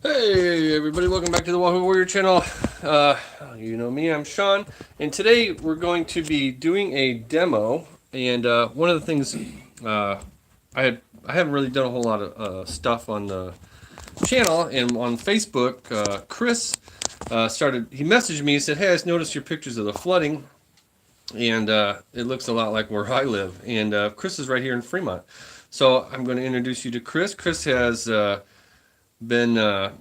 Hey everybody, welcome back to the WahooWarrior channel. You know me, I'm Sean, and today we're going to be doing a demo. And one of the things I haven't really done a whole lot of stuff on the channel and on Facebook. Chris he messaged me. He said, "Hey, I just noticed your pictures of the flooding, and it looks a lot like where I live." And Chris is right here in Fremont, so I'm going to introduce you to Chris. Chris has been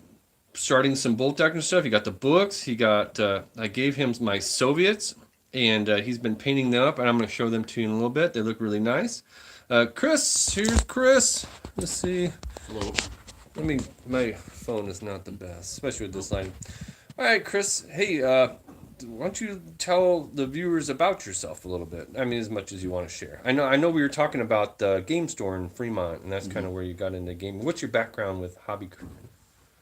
starting some bolt action stuff. He got the books. He got I gave him my Soviets, and he's been painting them up, and I'm going to show them to you in a little bit. They look really nice. Chris, here's Chris. Let's see. Hello. My phone is not the best, especially with this line. All right, Chris. Hey, why don't you tell the viewers about yourself a little bit? I mean, as much as you want to share. I know we were talking about the game store in Fremont, and that's kind of where you got into gaming. What's your background with hobby?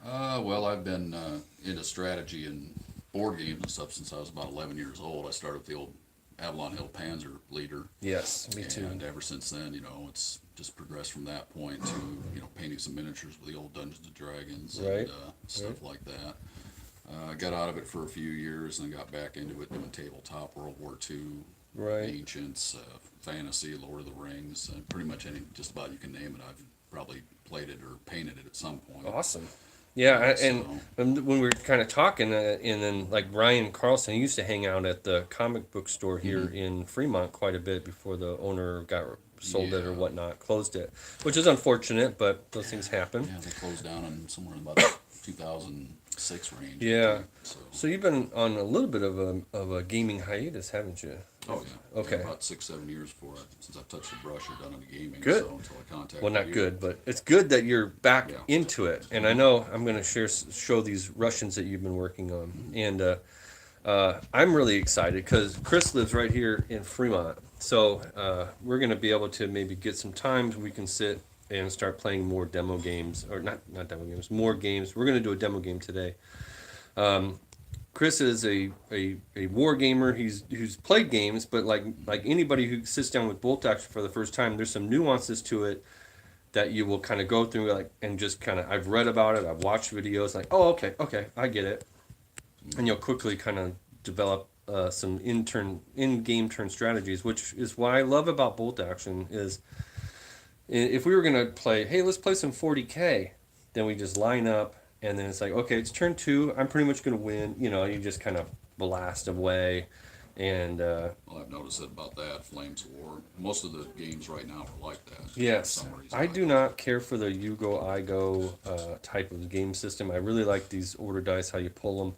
Well, I've been into strategy and board games and stuff since I was about 11 years old. I started with the old Avalon Hill Panzer leader. Yes, me too. And ever since then, it's just progressed from that point to, painting some miniatures with the old Dungeons and Dragons Right. and stuff like that. I got out of it for a few years and then got back into it doing tabletop, World War II, Right. Ancients, fantasy, Lord of the Rings, and pretty much just about you can name it. I've probably played it or painted it at some point. Awesome. Yeah, and So, when we were kind of talking, and then like Brian Carlson, he used to hang out at the comic book store here in Fremont quite a bit before the owner got sold it or Yeah. whatnot, closed it, which is unfortunate, but those things happen. Yeah, they closed down in somewhere in about the 2006 range. I Yeah. think, so. So you've been on a little bit of a gaming hiatus, haven't you? Oh yeah. Okay. Yeah, about 6, 7 years since I've touched the brush or done any gaming. Good. So until I contacted Well, not you. good, but it's good that you're back Yeah. into it. And I know I'm going to show these Russians that you've been working on. And I'm really excited because Chris lives right here in Fremont. So we're going to be able to maybe get some times we can sit and start playing more demo games, or not demo games, more games. We're going to do a demo game today. Chris is a war gamer. He's played games, but like anybody who sits down with bolt action for the first time, there's some nuances to it that you will kind of go through, like, and just kind of, I've read about it, I've watched videos, like, oh, okay, I get it, and you'll quickly kind of develop some in-game turn strategies, which is why I love about bolt action is if we were gonna play, hey, let's play some 40K, then we just line up, and then it's like, okay, it's turn two, I'm pretty much gonna win. You just kind of blast away, and Well, I've noticed that about that Flames of War. Most of the games right now are like that. yes, For some reason, I do not care for the you go I go type of game system. I really like these order dice, how you pull them,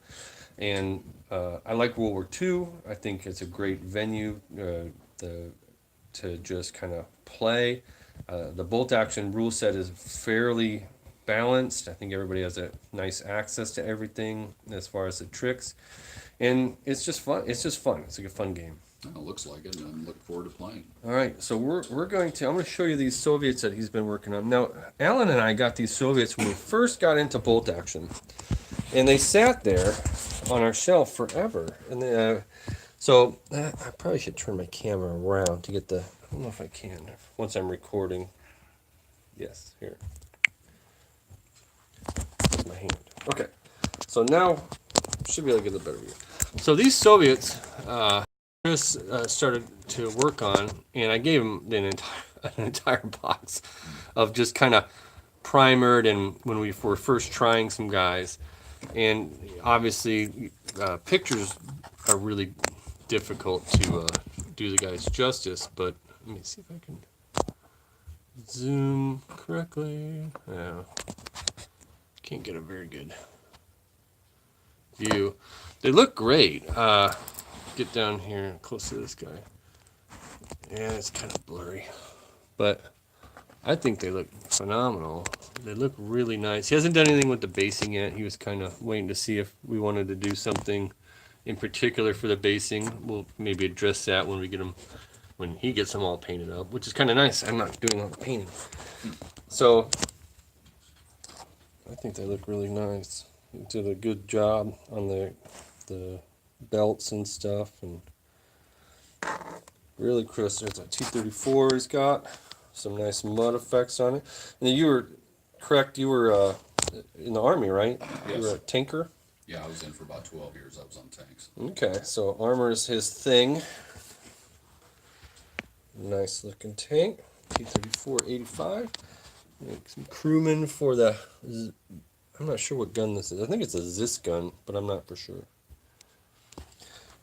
and I like World War II. I think it's a great venue to just kind of play. The bolt action rule set is fairly balanced. I think everybody has a nice access to everything as far as the tricks, and it's just fun. It's just fun. It's like a fun game. It looks like it, and I'm looking forward to playing. All right, so I'm going to show you these Soviets that he's been working on. Now, Alan and I got these Soviets when we first got into bolt action, and they sat there on our shelf forever. And I probably should turn my camera around to get the. I don't know if I can once I'm recording. Yes, here. That's my hand. Okay, so now should be able to get a better view. So these Soviets. Chris started to work on, and I gave him an entire box of just kind of primered, and when we were first trying some guys, and obviously pictures are really difficult to do the guys justice, but let me see if I can zoom correctly. Yeah, can't get a very good view. They look great. Get down here close to this guy. Yeah, it's kind of blurry, but I think they look phenomenal. They look really nice. He hasn't done anything with the basing yet. He was kind of waiting to see if we wanted to do something in particular for the basing. We'll maybe address that when he gets them all painted up, which is kind of nice. I'm not doing all the painting, so I think they look really nice. He did a good job on the belts and stuff, and really Chris, there's a T-34 he's got some nice mud effects on it. And you were correct, you were in the Army, right? Yes. You were a tanker? Yeah, I was in for about 12 years. I was on tanks. Okay, so armor is his thing. Nice looking tank. T-34-85. Some crewman for the... I'm not sure what gun this is. I think it's a Zis gun, but I'm not for sure.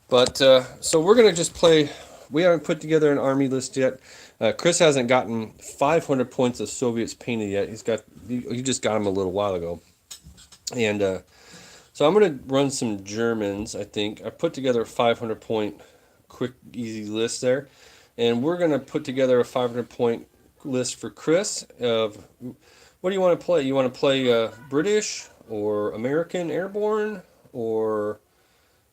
But, so we're going to just play... We haven't put together an army list yet. Chris hasn't gotten 500 points of Soviets painted yet. He just got them a little while ago. And so I'm going to run some Germans, I think. I put together a 500 point quick, easy list there. And we're going to put together a 500 point list for Chris of what do you want to play? You want to play British or American airborne, or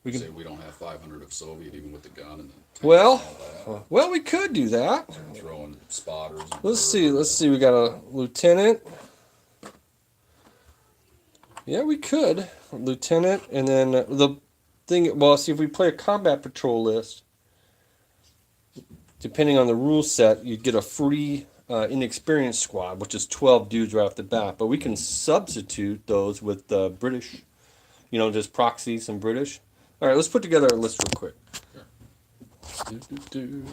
we Say can... we don't have 500 of Soviet, even with the gun and the tanks Well, and all well, we could do that. that. Throwing spotters. And Let's see. We got a lieutenant. Yeah, we could. Lieutenant, and then the thing, well, see, if we play a combat patrol list, depending on the rule set, you'd get a free inexperienced squad, which is 12 dudes right off the bat. But we can substitute those with British, just proxy some British. All right, let's put together a list real quick. Sure. Do, do, do.